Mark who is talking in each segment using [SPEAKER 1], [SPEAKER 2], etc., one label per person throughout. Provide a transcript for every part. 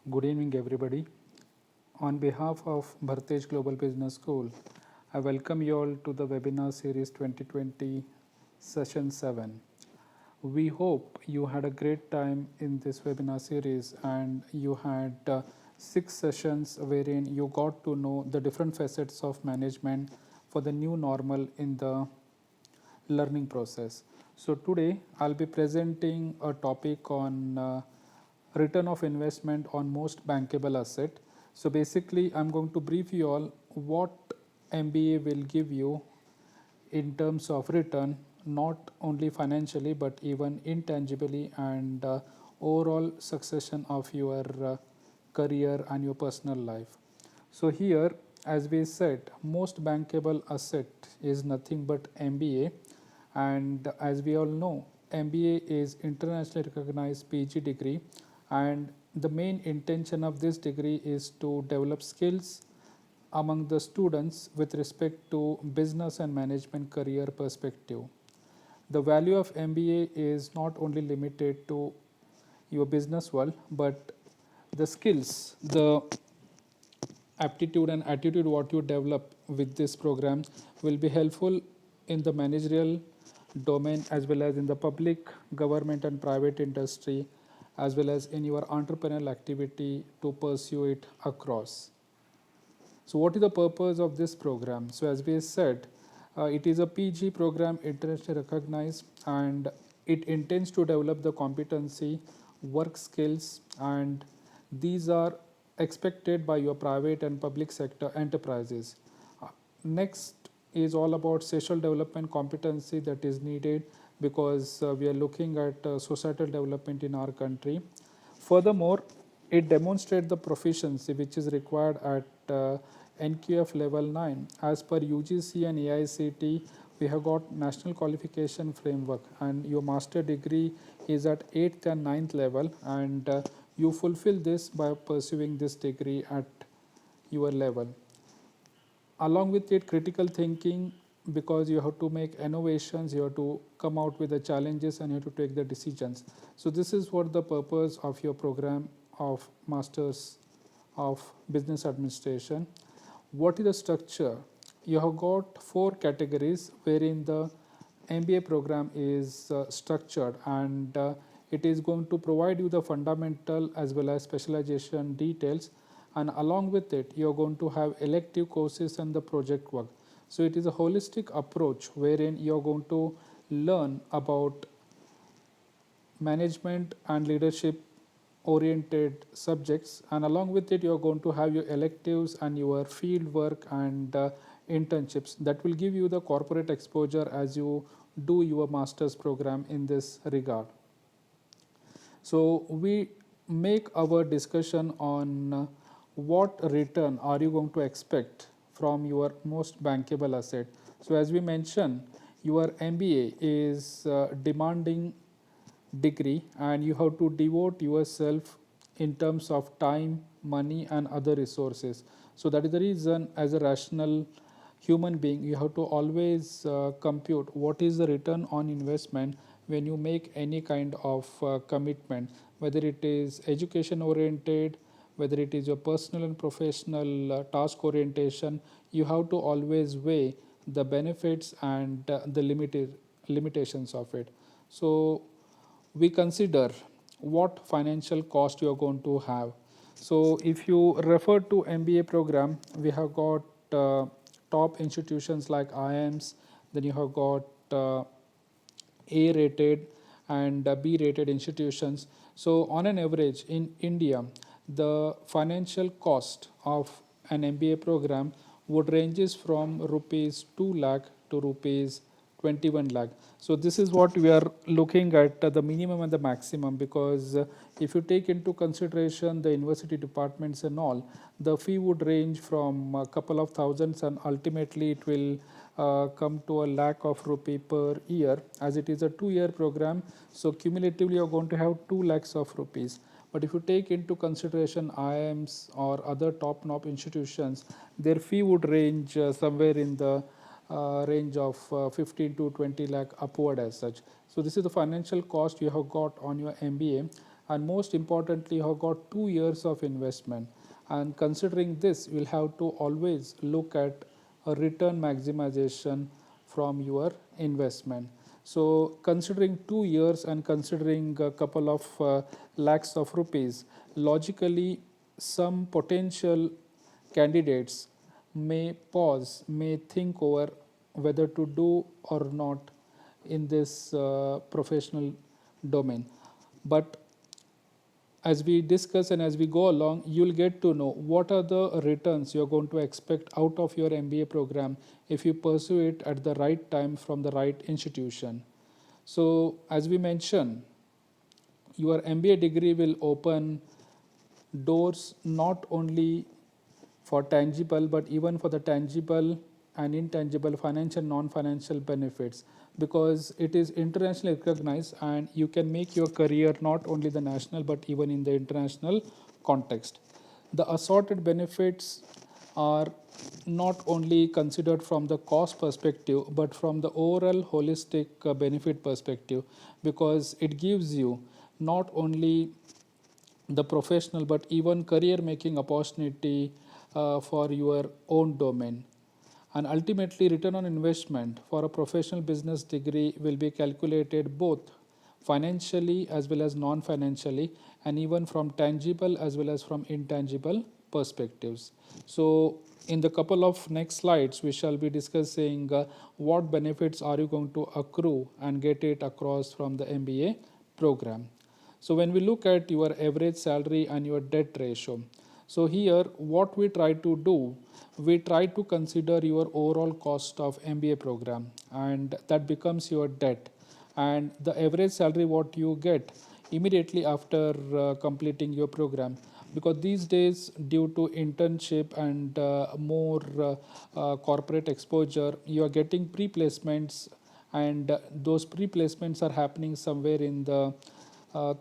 [SPEAKER 1] Good evening, everybody. On behalf of Bhartej Global Business School, I welcome you all to the webinar series 2020 session 7. We hope you had a great time in this webinar series and you had 6 sessions wherein you got to know the different facets of management for the new normal in the learning process. So today I'll be presenting a topic on return of investment on most bankable asset. So basically I'm going to brief you all what MBA will give you in terms of return, not only financially but even intangibly and overall succession of your career and your personal life. So here, as we said, most bankable asset is nothing but MBA, and as we all know, MBA is internationally recognized PG degree, and the main intention of this degree is to develop skills among the students with respect to business and management career perspective. The value of MBA is not only limited to your business world, but the skills, the aptitude and attitude what you develop with this program will be helpful in the managerial domain as well as in the public, government and private industry as well as in your entrepreneurial activity to pursue it across. So what is the purpose of this program? So as we said, it is a PG program internationally recognized and it intends to develop the competency, work skills, and these are expected by your private and public sector enterprises. Next is all about social development competency that is needed because we are looking at societal development in our country. Furthermore, it demonstrates the proficiency which is required at NQF level 9. As per UGC and AICT, we have got national qualification framework and your master degree is at 8th and 9th level and you fulfill this by pursuing this degree at your level. Along with it, critical thinking, because you have to make innovations, you have to come out with the challenges and you have to take the decisions. So this is what the purpose of your program of Masters of Business Administration. What is the structure? You have got 4 categories wherein the MBA program is structured and it is going to provide you the fundamental as well as specialization details, and along with it you are going to have elective courses and the project work. So it is a holistic approach wherein you are going to learn about management and leadership oriented subjects, and along with it you are going to have your electives and your field work and internships that will give you the corporate exposure as you do your master's program in this regard. So we make our discussion on what return are you going to expect from your most bankable asset. So as we mentioned, your MBA is demanding degree and you have to devote yourself in terms of time, money and other resources. So that is the reason as a rational human being you have to always compute what is the return on investment when you make any kind of commitment, whether it is education oriented, whether it is your personal and professional task orientation. You have to always weigh the benefits and the limitations of it. So we consider what financial cost you are going to have. So if you refer to MBA program, we have got top institutions like IIMs, then you have got A rated and B rated institutions. So on an average in India, the financial cost of an MBA program would ranges from rupees 2 lakh to rupees 21 lakh. So this is what we are looking at, the minimum and the maximum, because if you take into consideration the university departments and all, the fee would range from a couple of thousands and ultimately it will come to a lakh of rupee per year, as it is a 2-year program. So cumulatively you are going to have 2 lakhs of rupees. But if you take into consideration IIMs or other top-notch institutions, their fee would range somewhere in the range of 15 to 20 lakh upward as such. So this is the financial cost you have got on your MBA. and most importantly, you have got 2 years of investment. And considering this, you will have to always look at a return maximization from your investment. So, considering 2 years and considering a couple of lakhs of rupees, logically, some potential candidates may pause, may think over whether to do or not in this professional domain. But as we discuss and as we go along, you'll get to know what are the returns you're going to expect out of your MBA program if you pursue it at the right time from the right institution. So, as we mentioned, your MBA degree will open doors not only for tangible but even for the tangible and intangible financial non-financial benefits, because it is internationally recognized and you can make your career not only the national but even in the international context. The assorted benefits are not only considered from the cost perspective but from the overall holistic benefit perspective, because it gives you not only the professional but even career making opportunity for your own domain. And ultimately, return on investment for a professional business degree will be calculated both financially as well as non financially, and even from tangible as well as from intangible perspectives. So, in the couple of next slides, we shall be discussing what benefits are you going to accrue and get it across from the MBA program. So, when we look at your average salary and your debt ratio, so here what we try to do, we try to consider your overall cost of MBA program, and that becomes your debt, and the average salary what you get immediately after completing your program, because these days due to internship and more corporate exposure, you are getting pre-placements, and those pre-placements are happening somewhere in the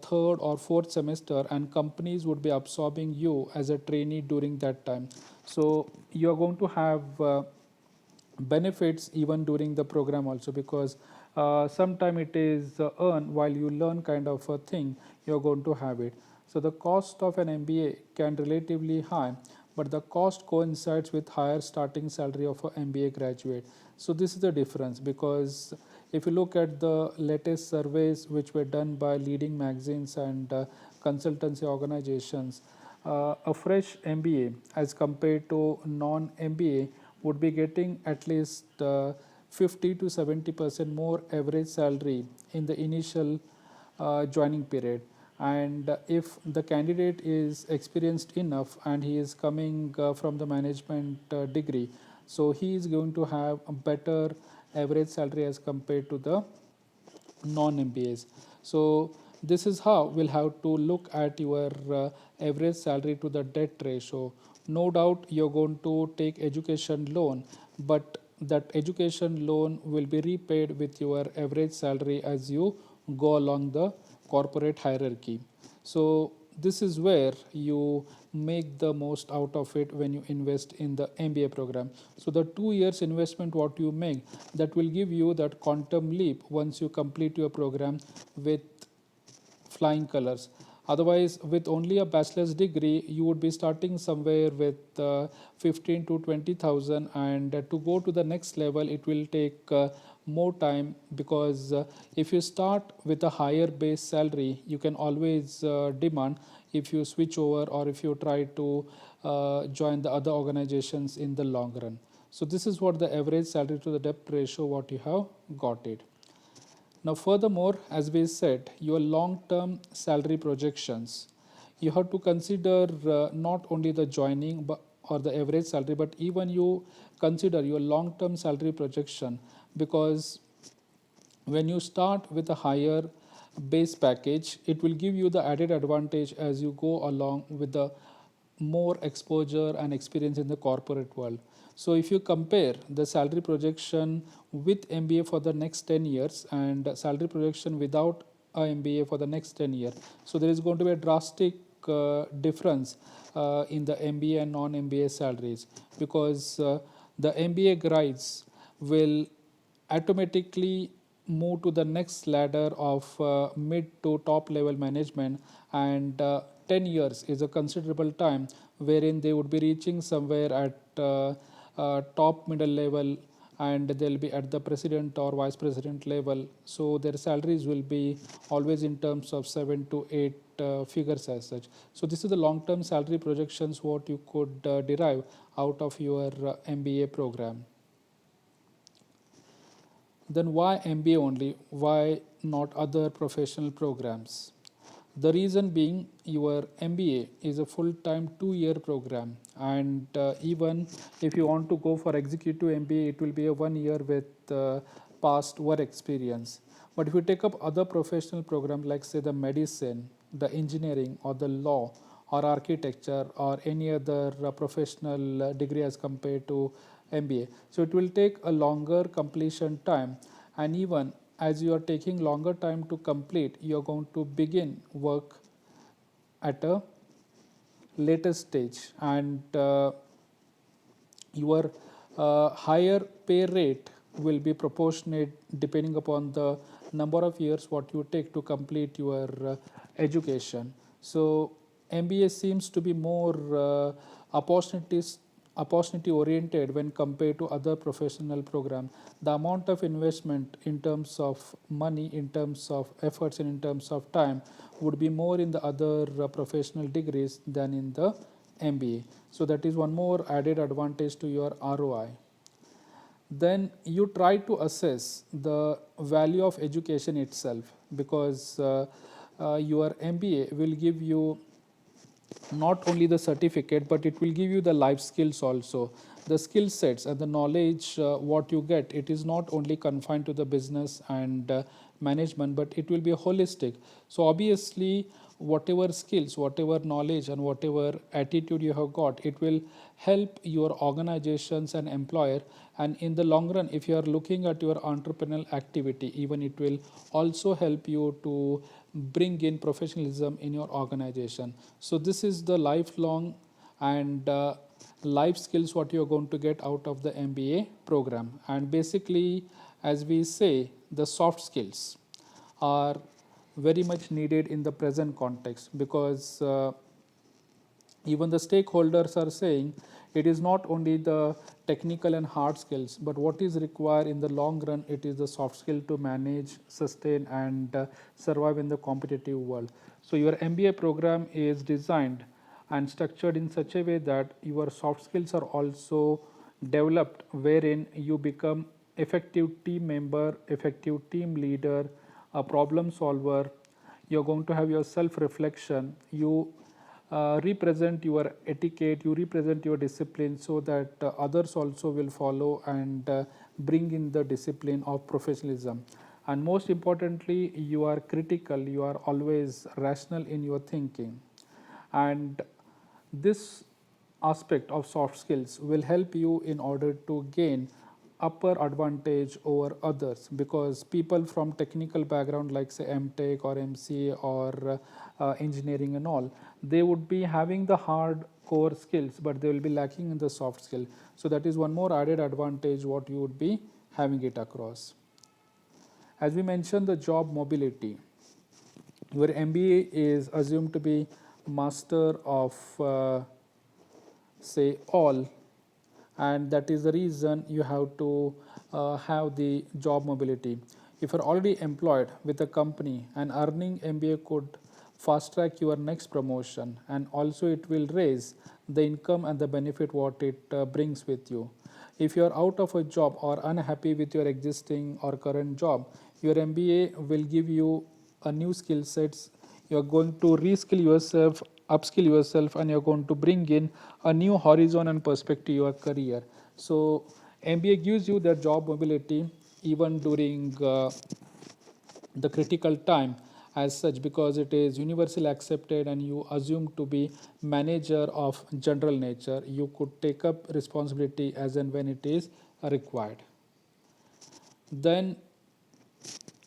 [SPEAKER 1] third or fourth semester, and companies would be absorbing you as a trainee during that time. So you are going to have benefits even during the program also, because sometime it is earn while you learn kind of a thing, you're going to have it. So the cost of an MBA can relatively high, but the cost coincides with higher starting salary of an MBA graduate. So this is the difference, because if you look at the latest surveys which were done by leading magazines and consultancy organizations, a fresh MBA as compared to non-MBA would be getting at least 50 to 70% more average salary in the initial joining period. And if the candidate is experienced enough and he is coming from the management degree, so he is going to have a better average salary as compared to the non-MBAs. So this is how we'll have to look at your average salary to the debt ratio. No doubt you're going to take education loan, but that education loan will be repaid with your average salary as you go along the corporate hierarchy. So this is where you make the most out of it when you invest in the MBA program. So the 2 years investment what you make, that will give you that quantum leap once you complete your program with flying colors. Otherwise, with only a bachelor's degree, you would be starting somewhere with 15 to 20,000, and to go to the next level, it will take more time, because if you start with a higher base salary, you can always demand if you switch over or if you try to join the other organizations in the long run. So this is what the average salary to the debt ratio what you have got it. Now, furthermore, as we said, your long-term salary projections, you have to consider not only the joining or the average salary, but even you consider your long-term salary projection, because when you start with a higher base package, it will give you the added advantage as you go along with the more exposure and experience in the corporate world. So if you compare the salary projection with MBA for the next 10 years and salary projection without a MBA for the next 10 years, so there is going to be a drastic difference in the MBA and non-MBA salaries, because the MBA grads will automatically move to the next ladder of mid to top level management, and 10 years is a considerable time wherein they would be reaching somewhere at top middle level, and they'll be at the president or vice president level, so their salaries will be always in terms of 7 to 8 figures as such. So this is the long term salary projections what you could derive out of your MBA program. Then why MBA only? Why not other professional programs? The reason being, your MBA is a full-time 2-year program, and even if you want to go for executive MBA, it will be a 1 year with past work experience. But if you take up other professional programs like say the medicine, the engineering or the law or architecture or any other professional degree as compared to MBA, so it will take a longer completion time, and even as you are taking longer time to complete, you are going to begin work at a later stage, and your higher pay rate will be proportionate depending upon the number of years what you take to complete your education. So MBA seems to be more opportunity oriented when compared to other professional program. The amount of investment in terms of money, in terms of efforts, and in terms of time would be more in the other professional degrees than in the MBA. So that is one more added advantage to your ROI. Then you try to assess the value of education itself, because your MBA will give you not only the certificate, but it will give you the life skills also. The skill sets and the knowledge what you get, it is not only confined to the business and management, but it will be holistic. So obviously whatever skills, whatever knowledge, and whatever attitude you have got, it will help your organizations and employer. And in the long run, if you are looking at your entrepreneurial activity, even it will also help you to bring in professionalism in your organization. So this is the lifelong and life skills what you are going to get out of the MBA program. And basically, as we say, the soft skills are very much needed in the present context, because even the stakeholders are saying it is not only the technical and hard skills, but what is required in the long run, it is the soft skill to manage, sustain, and survive in the competitive world. So your MBA program is designed and structured in such a way that your soft skills are also developed, wherein you become effective team member, effective team leader, a problem solver. You're going to have your self reflection. You represent your etiquette, you represent your discipline, so that others also will follow and bring in the discipline of professionalism. And most importantly, you are critical, you are always rational in your thinking. And this aspect of soft skills will help you in order to gain upper advantage over others, because people from technical background like say MTech or MCA or engineering and all, they would be having the hard core skills, but they will be lacking in the soft skill. So that is one more added advantage what you would be having it across. As we mentioned, the job mobility, your MBA is assumed to be master of say all, and that is the reason you have to have the job mobility. If you're already employed with a company, and earning MBA could fast track your next promotion, and also it will raise the income and the benefit what it brings with you. If you are out of a job or unhappy with your existing or current job, your MBA will give you a new skill sets. You are going to reskill yourself, upskill yourself, and you are going to bring in a new horizon and perspective to your career. So MBA gives you the job mobility even during the critical time as such, because it is universally accepted and you assume to be manager of general nature. You could take up responsibility as and when it is required. Then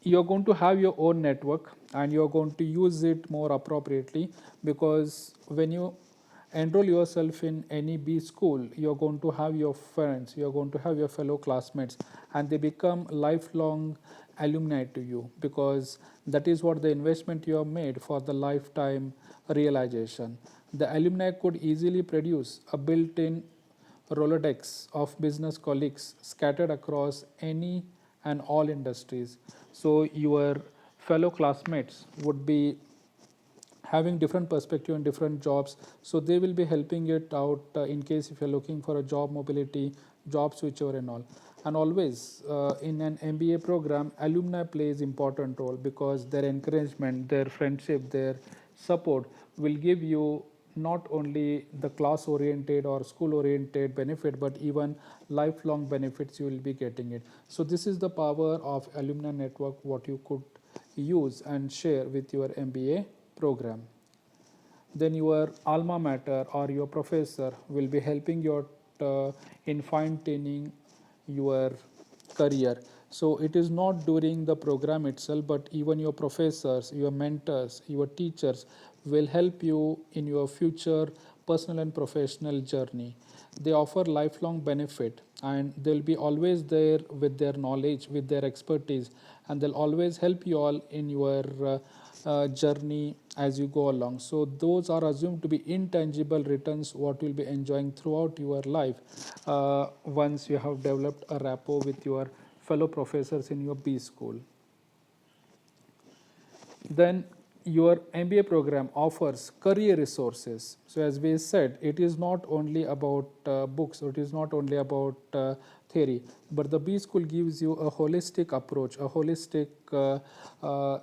[SPEAKER 1] you're going to have your own network, and you're going to use it more appropriately, because when you enroll yourself in any B school, you're going to have your friends, you're going to have your fellow classmates, and they become lifelong alumni to you, because that is what the investment you have made for the lifetime realization. The alumni could easily produce a built-in Rolodex of business colleagues scattered across any and all industries. So your fellow classmates would be having different perspective and different jobs, so they will be helping it out in case if you're looking for a job mobility, job switchover and all. And always in an MBA program, alumni plays important role, because their encouragement, their friendship, their support will give you not only the class oriented or school oriented benefit, but even lifelong benefits you will be getting it. So this is the power of alumni network, what you could use and share with your MBA program. Then your alma mater or your professor will be helping you in fine tuning your career. So it is not during the program itself, but even your professors, your mentors, your teachers will help you in your future personal and professional journey. They offer lifelong benefit, and they'll be always there with their knowledge, with their expertise, and they'll always help you all in your journey as you go along. So those are assumed to be intangible returns what you'll be enjoying throughout your life once you have developed a rapport with your fellow professors in your B school. Then your MBA program offers career resources. So as we said, it is not only about books, or it is not only about theory, but the B school gives you a holistic approach, a holistic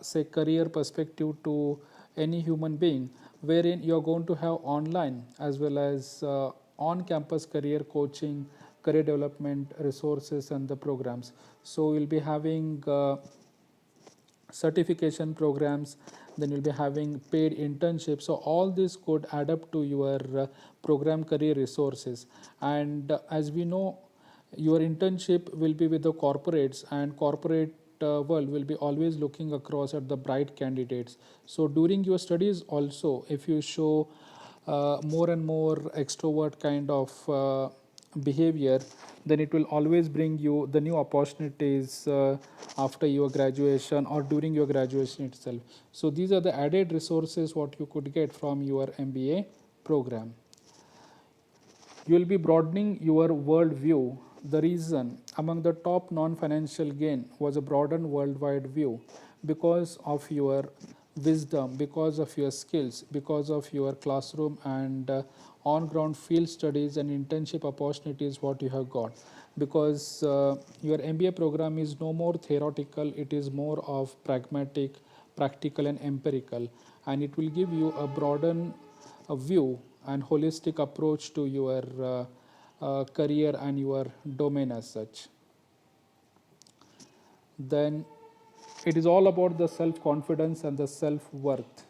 [SPEAKER 1] say career perspective to any human being, wherein you are going to have online as well as on campus career coaching, career development resources and the programs. So we'll be having certification programs, then you'll be having paid internships. So all this could add up to your program career resources. And as we know, your internship will be with the corporates, and corporate world will be always looking across at the bright candidates. So during your studies also, if you show more and more extrovert kind of behavior, then it will always bring you the new opportunities after your graduation or during your graduation itself. So these are the added resources what you could get from your MBA program. You will be broadening your world view. The reason among the top non-financial gain was a broadened worldwide view, because of your wisdom, because of your skills, because of your classroom and on-ground field studies and internship opportunities what you have got. Because your MBA program is no more theoretical, it is more of pragmatic, practical and empirical, and it will give you a broadened view and holistic approach to your career and your domain as such. Then it is all about the self-confidence and the self-worth.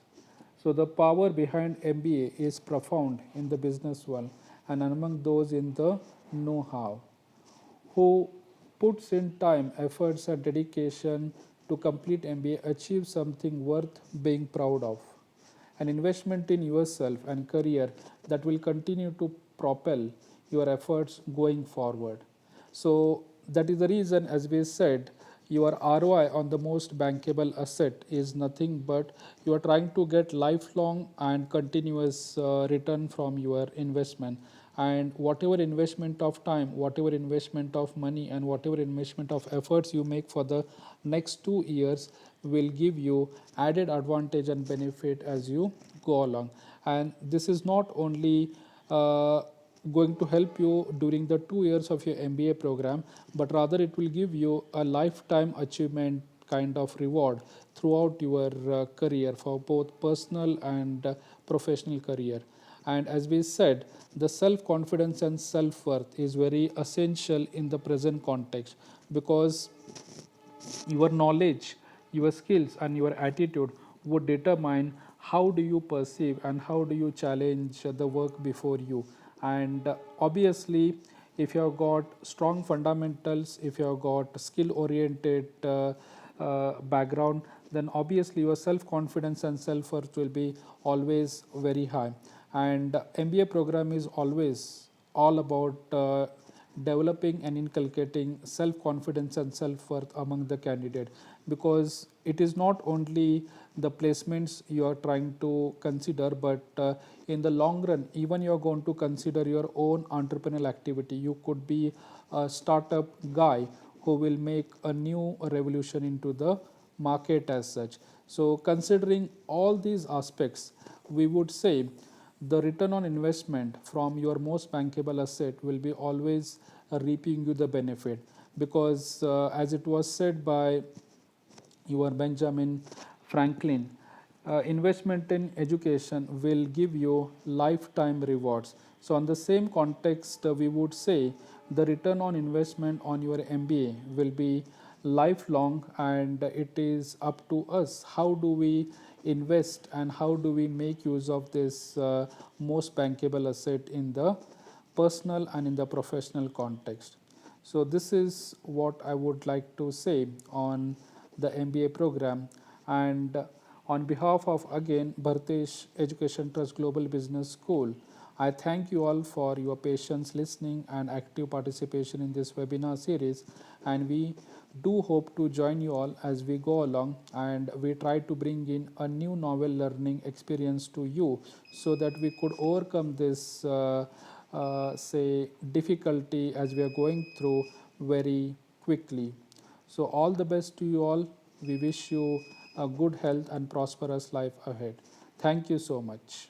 [SPEAKER 1] So the power behind MBA is profound in the business world, and among those in the know-how, who puts in time, efforts and dedication to complete MBA achieves something worth being proud of. An investment in yourself and career that will continue to propel your efforts going forward. So that is the reason, as we said, your ROI on the most bankable asset is nothing but you are trying to get lifelong and continuous return from your investment. And whatever investment of time, whatever investment of money, and whatever investment of efforts you make for the next 2 years will give you added advantage and benefit as you go along. And this is not only going to help you during the 2 years of your MBA program, but rather it will give you a lifetime achievement kind of reward throughout your career for both personal and professional career. And as we said, the self-confidence and self-worth is very essential in the present context, because your knowledge, your skills and your attitude would determine how do you perceive and how do you challenge the work before you. And obviously, if you have got strong fundamentals, if you have got skill oriented background, then obviously your self confidence and self worth will be always very high. And MBA program is always all about developing and inculcating self confidence and self worth among the candidate, because it is not only the placements you are trying to consider, but in the long run, even you are going to consider your own entrepreneurial activity. You could be a startup guy who will make a new revolution into the market as such. So considering all these aspects, we would say the return on investment from your most bankable asset will be always reaping you the benefit, because as it was said by your Benjamin Franklin, investment in education will give you lifetime rewards. So, on the same context, we would say the return on investment on your MBA will be lifelong, and it is up to us how do we invest and how do we make use of this most bankable asset in the personal and in the professional context. So, this is what I would like to say on the MBA program. And on behalf of again Bhartesh Education Trust Global Business School, I thank you all for your patience listening and active participation in this webinar series. And we do hope to join you all as we go along, and we try to bring in a new novel learning experience to you so that we could overcome this say difficulty as we are going through very quickly. So all the best to you all. We wish you a good health and prosperous life ahead. Thank you so much.